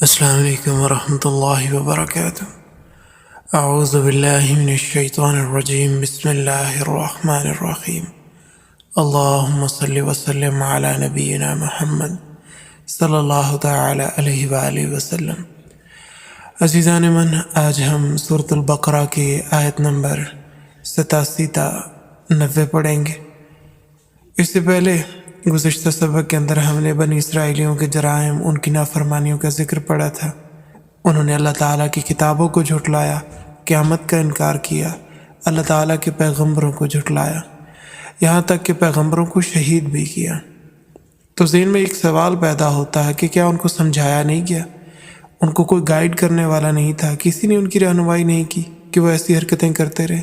السلام علیکم ورحمۃ اللہ وبرکاتہ۔ اعوذ باللہ من الشیطان الرجیم، بسم اللہ الرحمن الرحیم۔ اللہم صلی وسلم علی نبینا محمد صلی اللہ تعالی علیہ وآلہ وسلم۔ عزیزان من، آج ہم سورۃ البقرہ کی آیت نمبر 87 تا 90 پڑھیں گے۔ اس سے پہلے گزشتہ سبق کے اندر ہم نے بنی اسرائیلیوں کے جرائم، ان کی نافرمانیوں کا ذکر پڑھا تھا۔ انہوں نے اللہ تعالیٰ کی کتابوں کو جھٹلایا، قیامت کا انکار کیا، اللہ تعالیٰ کے پیغمبروں کو جھٹلایا، یہاں تک کہ پیغمبروں کو شہید بھی کیا۔ تو ذہن میں ایک سوال پیدا ہوتا ہے کہ کیا ان کو سمجھایا نہیں گیا؟ ان کو کوئی گائیڈ کرنے والا نہیں تھا؟ کسی نے ان کی رہنمائی نہیں کی کہ وہ ایسی حرکتیں کرتے رہے؟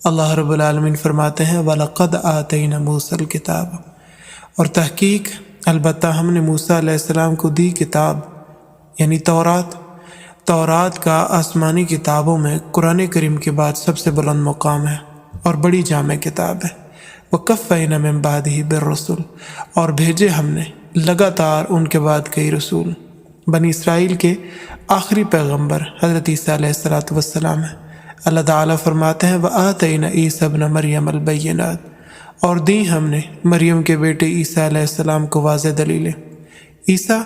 اللہ رب العالمین فرماتے ہیں وَلَقَدْ آتَيْنَا مُوسَى الْكِتَابَ، اور تحقیق البتہ ہم نے موسیٰ علیہ السلام کو دی کتاب، یعنی تورات کا آسمانی کتابوں میں قرآن کریم کے بعد سب سے بلند مقام ہے اور بڑی جامع کتاب ہے۔ وَقَفَّيْنَا مِن بَعْدِهِ بِالرُّسُلِ، اور بھیجے ہم نے لگاتار ان کے بعد کئی رسول۔ بنی اسرائیل کے آخری پیغمبر حضرت عیسیٰ علیہ السلام ہیں۔ اللہ تعالیٰ فرماتے ہیں وَآتَيْنَا عِیسَىٰ ابْنَ مَرْیَمَ الْبَیِّنَاتِ، اور دی ہم نے مریم کے بیٹے عیسیٰ علیہ السلام کو واضح دلیلیں۔ عیسیٰ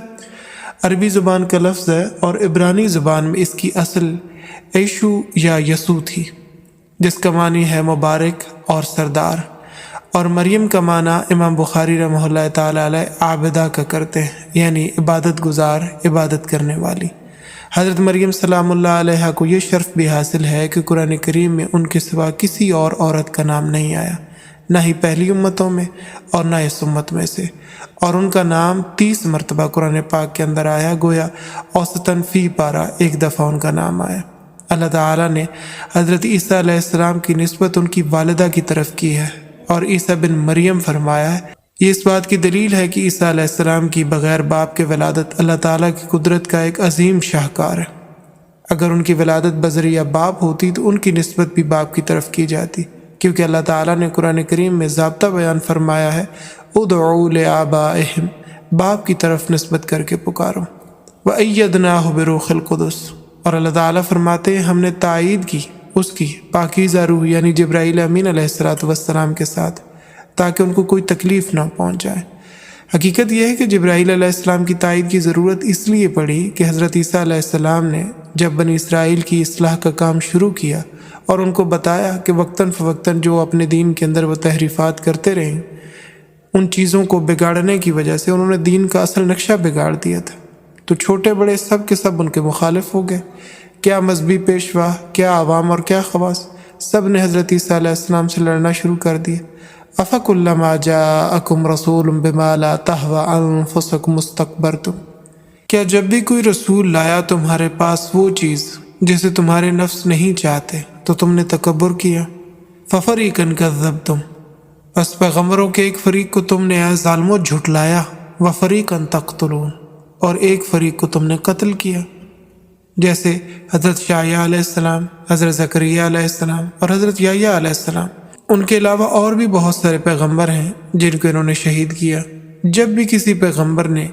عربی زبان کا لفظ ہے اور عبرانی زبان میں اس کی اصل عیشو یا یسوع تھی، جس کا معنی ہے مبارک اور سردار، اور مریم کا معنی امام بخاری رحمہ اللہ تعالی علیہ عابدہ کا کرتے ہیں، یعنی عبادت گزار، عبادت کرنے والی۔ حضرت مریم سلام اللہ علیہ کو یہ شرف بھی حاصل ہے کہ قرآن کریم میں ان کے سوا کسی اور عورت کا نام نہیں آیا، نہ ہی پہلی امتوں میں اور نہ اس امت میں سے، اور ان کا نام 30 مرتبہ قرآن پاک کے اندر آیا، گویا اوسطاً فی پارہ ایک دفعہ ان کا نام آیا۔ اللہ تعالیٰ نے حضرت عیسیٰ علیہ السلام کی نسبت ان کی والدہ کی طرف کی ہے اور عیسیٰ بن مریم فرمایا ہے۔ یہ اس بات کی دلیل ہے کہ عیسیٰ علیہ السلام کی بغیر باپ کے ولادت اللہ تعالیٰ کی قدرت کا ایک عظیم شاہکار ہے۔ اگر ان کی ولادت بذریعہ باپ ہوتی تو ان کی نسبت بھی باپ کی طرف کی جاتی، کیونکہ اللہ تعالیٰ نے قرآن کریم میں ضابطہ بیان فرمایا ہے ادعوا لآبائہم، باپ کی طرف نسبت کر کے پکارو۔ وأیدناہ بروح القدس، اور اللہ تعالیٰ فرماتے ہیں ہم نے تائید کی اس کی پاکیزہ روح یعنی جبرائیل امین علیہ السلام کے ساتھ، تاکہ ان کو کوئی تکلیف نہ پہنچ جائے۔ حقیقت یہ ہے کہ جبرائیل علیہ السلام کی تائید کی ضرورت اس لیے پڑی کہ حضرت عیسیٰ علیہ السلام نے جب بنی اسرائیل کی اصلاح کا کام شروع کیا اور ان کو بتایا کہ وقتاً فوقتاً جو اپنے دین کے اندر وہ تحریفات کرتے رہیں، ان چیزوں کو بگاڑنے کی وجہ سے انہوں نے دین کا اصل نقشہ بگاڑ دیا تھا، تو چھوٹے بڑے سب کے سب ان کے مخالف ہو گئے۔ کیا مذہبی پیشوا، کیا عوام اور کیا خواص، سب نے حضرت عیسیٰ علیہ السلام سے لڑنا شروع کر دیا۔ أَفَكُلَّمَا جَاءَكُمْ رَسُولٌ بِمَا لَا تَهْوَىٰ أَنفُسُكُمُ اسْتَكْبَرْتُمْ، کیا جب بھی کوئی رسول لایا تمہارے پاس وہ چیز جسے تمہارے نفس نہیں چاہتے تو تم نے تکبر کیا۔ فَفَرِيقًا كَذَّبْتُمْ، پس پیغمبروں کے ایک فریق کو تم نے اے ظالموں جھٹلایا، وَفَرِيقًا تَقْتُلُونَ، اور ایک فریق کو تم نے قتل کیا، جیسے حضرت شعیہ علیہ السلام، حضرت زکریا علیہ السلام اور حضرت یحییٰ علیہ السلام۔ ان کے علاوہ اور بھی بہت سارے پیغمبر ہیں جن کو انہوں نے شہید کیا۔ جب بھی کسی پیغمبر نے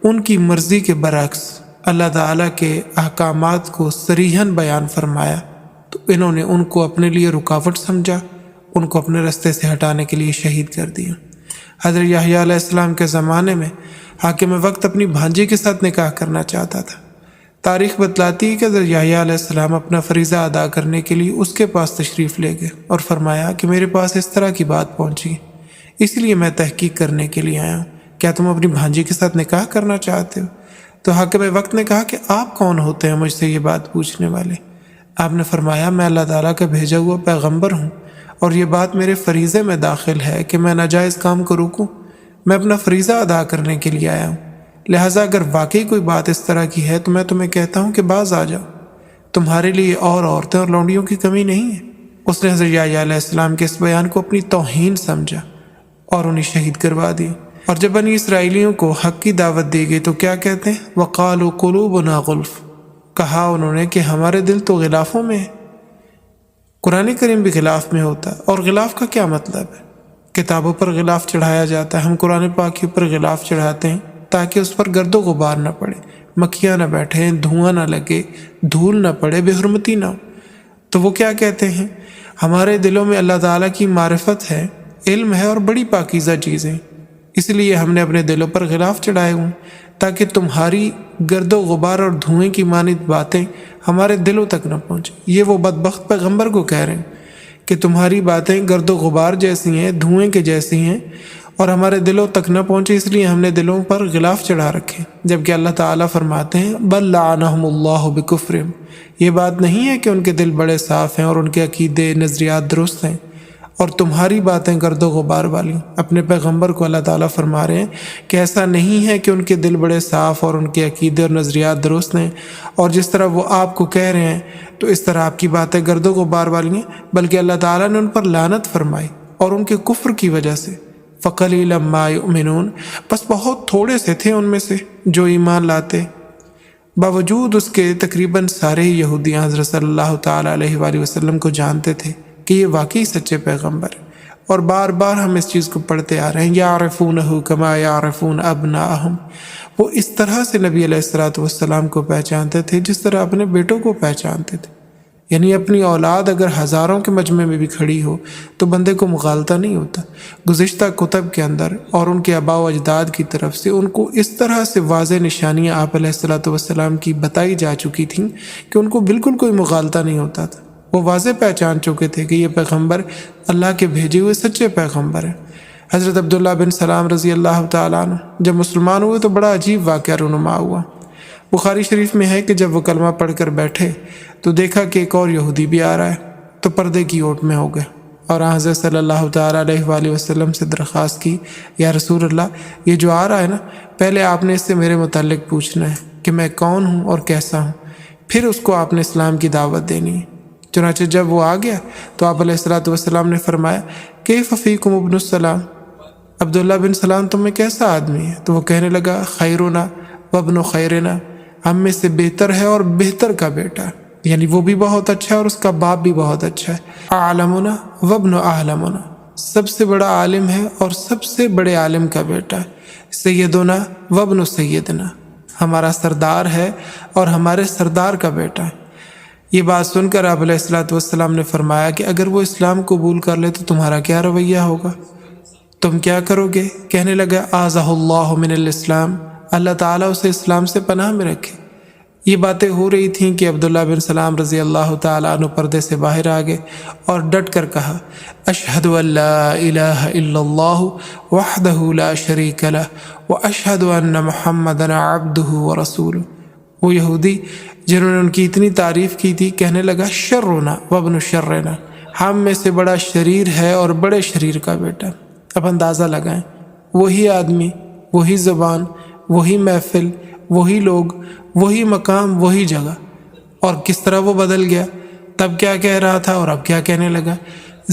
ان کی مرضی کے برعکس اللہ تعالیٰ کے احکامات کو صریحاً بیان فرمایا تو انہوں نے ان کو اپنے لیے رکاوٹ سمجھا، ان کو اپنے رستے سے ہٹانے کے لیے شہید کر دیا۔ حضرت یحییٰ علیہ السلام کے زمانے میں حاکم وقت اپنی بھانجی کے ساتھ نکاح کرنا چاہتا تھا۔ تاریخ بتلاتی ہے کہ حضرت یحییٰ علیہ السلام اپنا فریضہ ادا کرنے کے لیے اس کے پاس تشریف لے گئے اور فرمایا کہ میرے پاس اس طرح کی بات پہنچی، اس لیے میں تحقیق کرنے کے لیے آیا ہوں، کیا تم اپنی بھانجی کے ساتھ نکاح کرنا چاہتے ہو؟ تو حاکم وقت نے کہا کہ آپ کون ہوتے ہیں مجھ سے یہ بات پوچھنے والے؟ آپ نے فرمایا میں اللہ تعالیٰ کا بھیجا ہوا پیغمبر ہوں اور یہ بات میرے فریضے میں داخل ہے کہ میں ناجائز کام کو روکوں، میں اپنا فریضہ ادا کرنے کے لیے آیا ہوں، لہٰذا اگر واقعی کوئی بات اس طرح کی ہے تو میں تمہیں کہتا ہوں کہ باز آ جاؤ، تمہارے لیے اور عورتیں اور لونڈیوں کی کمی نہیں ہے۔ اس نے حضرت یحییٰ علیہ السلام کے اس بیان کو اپنی توہین سمجھا اور انہیں شہید کروا دی۔ اور جب بنی اسرائیلیوں کو حق کی دعوت دی گئی تو کیا کہتے ہیں وَقَالُوا قُلُوبُنَا غُلْفٌ، کہا انہوں نے کہ ہمارے دل تو غلافوں میں ہے۔ قرآن کریم بھی غلاف میں ہوتا ہے، اور غلاف کا کیا مطلب ہے؟ کتابوں پر غلاف چڑھایا جاتا ہے، ہم قرآن پاک کے اوپر غلاف چڑھاتے ہیں تاکہ اس پر گرد و غبار نہ پڑے، مکھیاں نہ بیٹھیں، دھواں نہ لگے، دھول نہ پڑے، بے حرمتی نہ ہو۔ تو وہ کیا کہتے ہیں؟ ہمارے دلوں میں اللہ تعالیٰ کی معرفت ہے، علم ہے اور بڑی پاکیزہ چیزیں، اس لیے ہم نے اپنے دلوں پر غلاف چڑھائے ہوئے تاکہ تمہاری گرد و غبار اور دھوئیں کی مانند باتیں ہمارے دلوں تک نہ پہنچیں۔ یہ وہ بدبخت پیغمبر کو کہہ رہے ہیں کہ تمہاری باتیں گرد و غبار جیسی ہیں، دھوئیں کے جیسی ہیں، اور ہمارے دلوں تک نہ پہنچے، اس لیے ہم نے دلوں پر غلاف چڑھا رکھے۔ جبکہ اللہ تعالیٰ فرماتے ہیں بل لعنہم اللہ بکفرہم، یہ بات نہیں ہے کہ ان کے دل بڑے صاف ہیں اور ان کے عقیدے نظریات درست ہیں اور تمہاری باتیں گرد و غبار والی۔ اپنے پیغمبر کو اللہ تعالیٰ فرما رہے ہیں کہ ایسا نہیں ہے کہ ان کے دل بڑے صاف اور ان کے عقیدے اور نظریات درست ہیں، اور جس طرح وہ آپ کو کہہ رہے ہیں تو اس طرح آپ کی باتیں گرد و غبار والی ہیں، بلکہ اللہ تعالیٰ نے ان پر لعنت فرمائی اور ان کے کفر کی وجہ سے۔ فَقَلِيلًا مَا يُؤْمِنُونَ، بس بہت تھوڑے سے تھے ان میں سے جو ایمان لاتے۔ باوجود اس کے تقریباً سارے ہی یہودی حضرت صلی اللہ تعالیٰ علیہ وآلہ وسلم کو جانتے تھے کہ یہ واقعی سچے پیغمبر ہیں، اور بار بار ہم اس چیز کو پڑھتے آ رہے ہیں یعرفونہ کما یعرفون ابناءہم، وہ اس طرح سے نبی علیہ الصلوۃ والسلام کو پہچانتے تھے جس طرح اپنے بیٹوں کو پہچانتے تھے۔ یعنی اپنی اولاد اگر ہزاروں کے مجمع میں بھی کھڑی ہو تو بندے کو مغالطہ نہیں ہوتا۔ گزشتہ کتب کے اندر اور ان کے آباء و اجداد کی طرف سے ان کو اس طرح سے واضح نشانیاں آپ علیہ الصلوۃ والسلام کی بتائی جا چکی تھیں کہ ان کو بالکل کوئی مغالطہ نہیں ہوتا تھا۔ وہ واضح پہچان چکے تھے کہ یہ پیغمبر اللہ کے بھیجے ہوئے سچے پیغمبر ہیں۔ حضرت عبداللہ بن سلام رضی اللہ تعالیٰ عنہ جب مسلمان ہوئے تو بڑا عجیب واقعہ رونما ہوا۔ بخاری شریف میں ہے کہ جب وہ کلمہ پڑھ کر بیٹھے تو دیکھا کہ ایک اور یہودی بھی آ رہا ہے، تو پردے کی اوٹ میں ہو گئے اور حضرت صلی اللہ تعالیٰ علیہ وآلہ وسلم سے درخواست کی، یا رسول اللہ، یہ جو آ رہا ہے نا، پہلے آپ نے اس سے میرے متعلق پوچھنا ہے کہ میں کون ہوں اور کیسا ہوں، پھر اس کو آپ نے اسلام کی دعوت دینی ہے۔ چنانچہ جب وہ آ گیا تو آپ علیہ الصلوۃ والسلام نے فرمایا کیف فیکم ابن السلام، عبداللہ بن سلام تم میں کیسا آدمی ہے؟ تو وہ کہنے لگا خیرنا وابن خیرنا، ہم میں سے بہتر ہے اور بہتر کا بیٹا ہے، یعنی وہ بھی بہت اچھا ہے اور اس کا باپ بھی بہت اچھا ہے۔ اعلمنا وابن اعلمنا، سب سے بڑا عالم ہے اور سب سے بڑے عالم کا بیٹا ہے۔ سیدنا وابن سیدنا، ہمارا سردار ہے اور ہمارے سردار کا بیٹا ہے۔ یہ بات سن کر آپ علیہ الصلوۃ والسلام نے فرمایا کہ اگر وہ اسلام قبول کر لے تو تمہارا کیا رویہ ہوگا، تم کیا کرو گے؟ کہنے لگا اعاذہ اللہ من الاسلام، اللہ تعالیٰ اسے اسلام سے پناہ میں رکھے۔ یہ باتیں ہو رہی تھیں کہ عبداللہ بن سلام رضی اللہ تعالیٰ عنہ پردے سے باہر آ گئے اور ڈٹ کر کہا اشہد ان لا الہ الا اللہ وحدہ لا شریک لہ واشہد ان محمدًا عبدہ ورسولہ۔ وہ یہودی جنہوں نے ان کی اتنی تعریف کی تھی کہنے لگا شرنا وابن شرنا، ہم میں سے بڑا شریر ہے اور بڑے شریر کا بیٹا۔ اب اندازہ لگائیں، وہی آدمی، وہی زبان، وہی محفل، وہی لوگ، وہی مقام، وہی جگہ، اور کس طرح وہ بدل گیا۔ تب کیا کہہ رہا تھا اور اب کیا کہنے لگا۔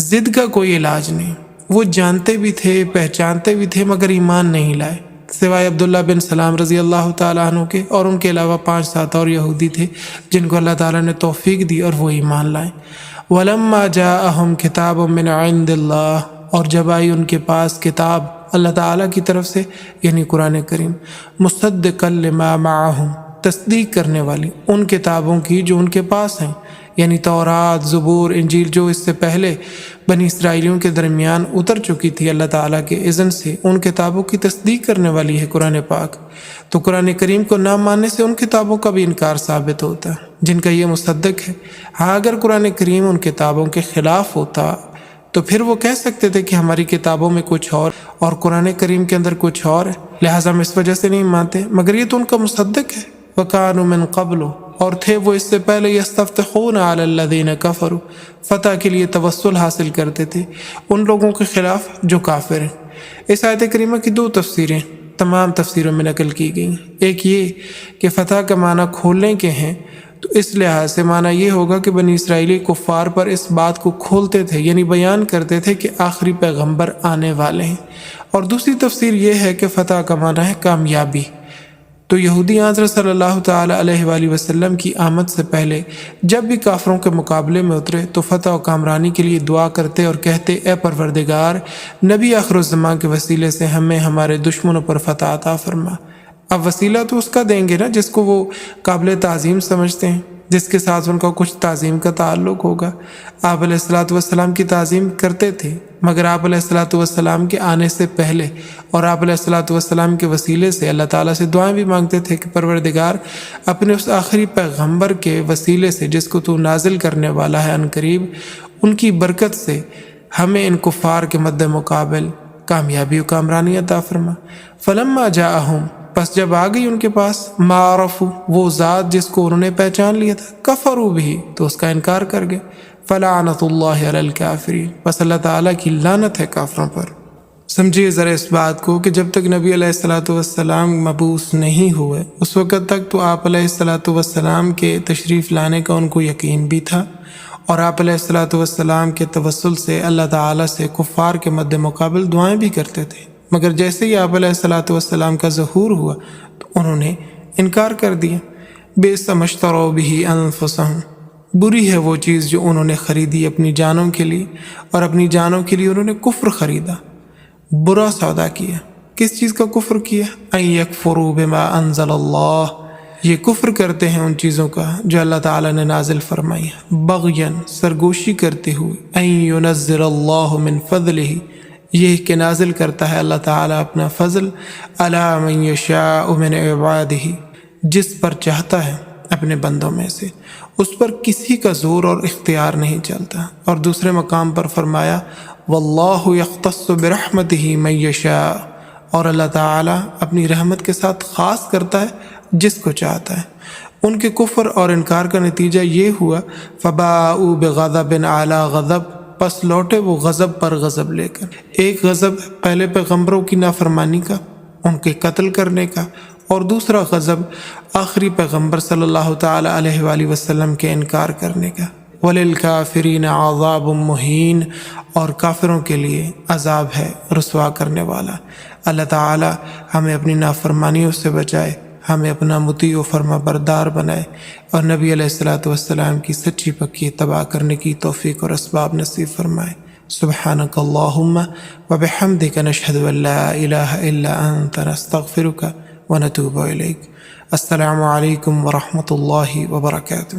ضد کا کوئی علاج نہیں، وہ جانتے بھی تھے، پہچانتے بھی تھے، مگر ایمان نہیں لائے، سوائے عبداللہ بن سلام رضی اللہ تعالیٰ عنہ کے، اور ان کے علاوہ 5-7 اور یہودی تھے جن کو اللہ تعالیٰ نے توفیق دی اور وہ ایمان لائے۔ وَلَمَّا جَاءَهُمْ كِتَابٌ مِّنْ عِندِ اللَّهِ، اور جب آئی ان کے پاس کتاب اللہ تعالیٰ کی طرف سے، یعنی قرآن کریم، مصدقا لما معہم، تصدیق کرنے والی ان کتابوں کی جو ان کے پاس ہیں، یعنی تورات، زبور، انجیل، جو اس سے پہلے بنی اسرائیلیوں کے درمیان اتر چکی تھی اللہ تعالیٰ کے اذن سے، ان کتابوں کی تصدیق کرنے والی ہے قرآن پاک۔ تو قرآن کریم کو نہ ماننے سے ان کتابوں کا بھی انکار ثابت ہوتا ہے جن کا یہ مصدق ہے۔ ہاں اگر قرآن کریم ان کتابوں کے خلاف ہوتا تو پھر وہ کہہ سکتے تھے کہ ہماری کتابوں میں کچھ اور قرآن کریم کے اندر کچھ اور ہے، لہٰذا ہم اس وجہ سے نہیں مانتے، مگر یہ تو ان کا مصدق ہے۔ وَكَانُوا مِن قَبْلُ، اور تھے وہ اس سے پہلے يَسْتَفْتِحُونَ عَلَى الَّذِينَ كَفَرُوا، فتح کے لیے توسل حاصل کرتے تھے ان لوگوں کے خلاف جو کافر ہیں۔ اس آیت کریمہ کی 2 تفسیریں تمام تفسیروں میں نقل کی گئی ہیں۔ ایک یہ کہ فتح کا معنی کھولنے کے ہیں، تو اس لحاظ سے معنی یہ ہوگا کہ بنی اسرائیلی کفار پر اس بات کو کھولتے تھے، یعنی بیان کرتے تھے کہ آخری پیغمبر آنے والے ہیں۔ اور دوسری تفسیر یہ ہے کہ فتح کا معنی ہے کامیابی۔ تو یہودی حضرت صلی اللہ تعالیٰ علیہ وآلہ وسلم کی آمد سے پہلے جب بھی کافروں کے مقابلے میں اترے تو فتح و کامرانی کے لیے دعا کرتے اور کہتے اے پروردگار، نبی آخر الزمان کے وسیلے سے ہمیں ہمارے دشمنوں پر فتح عطا فرما، اب وسیلہ تو اس کا دیں گے نا جس کو وہ قابل تعظیم سمجھتے ہیں، جس کے ساتھ ان کا کچھ تعظیم کا تعلق ہوگا۔ آپ علیہ الصلاۃ والسلام کی تعظیم کرتے تھے، مگر آپ علیہ الصلاۃ والسلام کے آنے سے پہلے اور آپ علیہ الصلاۃ والسلام کے وسیلے سے اللہ تعالیٰ سے دعائیں بھی مانگتے تھے کہ پروردگار اپنے اس آخری پیغمبر کے وسیلے سے جس کو تو نازل کرنے والا ہے عنقریب، ان کی برکت سے ہمیں ان کفار کے مد مقابل کامیابی و کامرانی عطا فرما۔ فلما جاءہم، پس جب آ گئی ان کے پاس ما عرفوا، وہ ذات جس کو انہوں نے پہچان لیا تھا، کفروا بھی، تو اس کا انکار کر گئے۔ فلعنت اللہ علی الکافرین، بس اللہ تعالیٰ کی لعنت ہے کافروں پر۔ سمجھیے ذرا اس بات کو کہ جب تک نبی علیہ الصلاۃ والسلام مبعوث نہیں ہوئے اس وقت تک تو آپ علیہ الصلاۃ والسلام کے تشریف لانے کا ان کو یقین بھی تھا، اور آپ علیہ الصلاۃ والسلام کے توسل سے اللہ تعالیٰ سے کفار کے مد مقابل دعائیں بھی کرتے تھے، مگر جیسے ہی آپ علیہ الصلاۃ والسلام کا ظہور ہوا تو انہوں نے انکار کر دیا۔ بئس ما اشتروا بہ انفسہم، بری ہے وہ چیز جو انہوں نے خریدی اپنی جانوں کے لیے، اور اپنی جانوں کے لیے انہوں نے کفر خریدا، برا سودا کیا۔ کس چیز کا کفر کیا؟ ان یکفروا بما انزل اللہ، یہ کفر کرتے ہیں ان چیزوں کا جو اللہ تعالیٰ نے نازل فرمائی ہے، بغین، سرگوشی کرتے ہوئے، ان ینزل اللہ من فضلہ، یہ کہ نازل کرتا ہے اللہ تعالیٰ اپنا فضل، علی من یشاء من عبادہ، جس پر چاہتا ہے اپنے بندوں میں سے، اس پر کسی کا زور اور اختیار نہیں چلتا۔ اور دوسرے مقام پر فرمایا واللہ یختص برحمتہ من یشاء، اور اللہ تعالیٰ اپنی رحمت کے ساتھ خاص کرتا ہے جس کو چاہتا ہے۔ ان کے کفر اور انکار کا نتیجہ یہ ہوا فباءوا بغضب علی غضب، پس لوٹے وہ غضب پر غضب لے کر۔ ایک غضب پہلے پیغمبروں کی نافرمانی کا، ان کے قتل کرنے کا، اور دوسرا غضب آخری پیغمبر صلی اللہ تعالی علیہ وآلہ وسلم کے انکار کرنے کا۔ وَلِلْكَافِرِينَ عَذَابٌ مُّهِينٌ، اور کافروں کے لیے عذاب ہے رسوا کرنے والا۔ اللہ تعالی ہمیں اپنی نافرمانیوں سے بچائے، ہمیں اپنا مطیع و فرما بردار بنائے، اور نبی علیہ الصلاۃ والسلام کی سچی پکی اتباع کرنے کی توفیق اور اسباب نصیب فرمائے۔ سبحانک اللہم وبحمدک، نشہد ان لا الہ الا انت، نستغفرک ونتوب الیک۔ السلام علیکم ورحمۃ اللہ وبرکاتہ۔